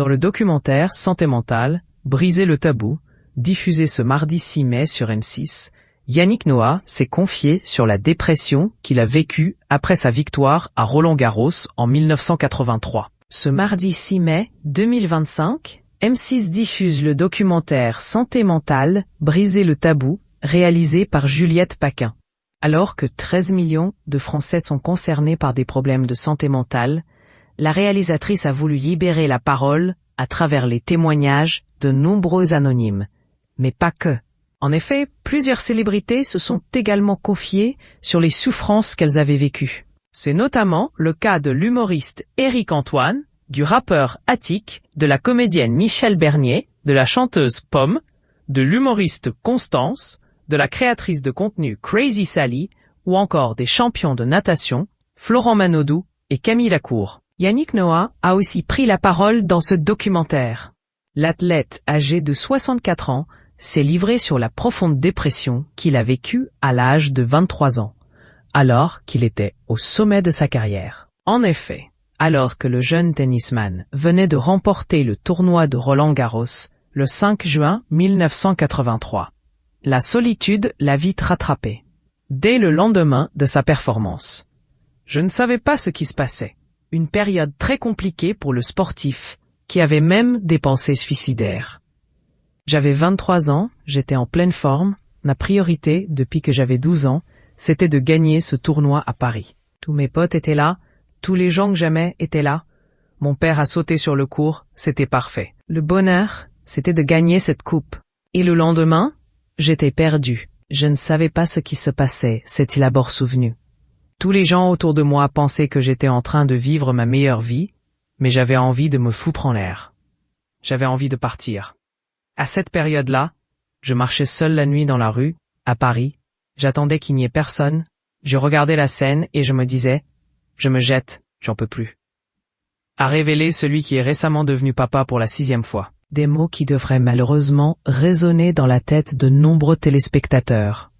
Dans le documentaire Santé mentale, briser le tabou, diffusé ce mardi 6 mai sur M6, Yannick Noah s'est confié sur la dépression qu'il a vécue après sa victoire à Roland-Garros en 1983. Ce mardi 6 mai 2025, M6 diffuse le documentaire Santé mentale, briser le tabou, réalisé par Juliette Paquin. Alors que 13 millions de Français sont concernés par des problèmes de santé mentale, la réalisatrice a voulu libérer la parole à travers les témoignages de nombreux anonymes. Mais pas que. En effet, plusieurs célébrités se sont également confiées sur les souffrances qu'elles avaient vécues. C'est notamment le cas de l'humoriste Éric Antoine, du rappeur Attic, de la comédienne Michèle Bernier, de la chanteuse Pomme, de l'humoriste Constance, de la créatrice de contenu Crazy Sally, ou encore des champions de natation, Florent Manodou et Camille Lacour. Yannick Noah a aussi pris la parole dans ce documentaire. L'athlète âgé de 64 ans s'est livré sur la profonde dépression qu'il a vécue à l'âge de 23 ans, alors qu'il était au sommet de sa carrière. En effet, alors que le jeune tennisman venait de remporter le tournoi de Roland-Garros le 5 juin 1983, la solitude l'a vite rattrapé. Dès le lendemain de sa performance, je ne savais pas ce qui se passait. Une période très compliquée pour le sportif, qui avait même des pensées suicidaires. J'avais 23 ans, j'étais en pleine forme, ma priorité, depuis que j'avais 12 ans, c'était de gagner ce tournoi à Paris. Tous mes potes étaient là, tous les gens que j'aimais étaient là. Mon père a sauté sur le court, c'était parfait. Le bonheur, c'était de gagner cette coupe. Et le lendemain, j'étais perdu. Je ne savais pas ce qui se passait, s'est-il d'abord souvenu. Tous les gens autour de moi pensaient que j'étais en train de vivre ma meilleure vie, mais j'avais envie de me foutre en l'air. J'avais envie de partir. À cette période-là, je marchais seul la nuit dans la rue, à Paris, j'attendais qu'il n'y ait personne, je regardais la scène et je me disais, je me jette, j'en peux plus. A révélé celui qui est récemment devenu papa pour la 6e fois. Des mots qui devraient malheureusement résonner dans la tête de nombreux téléspectateurs.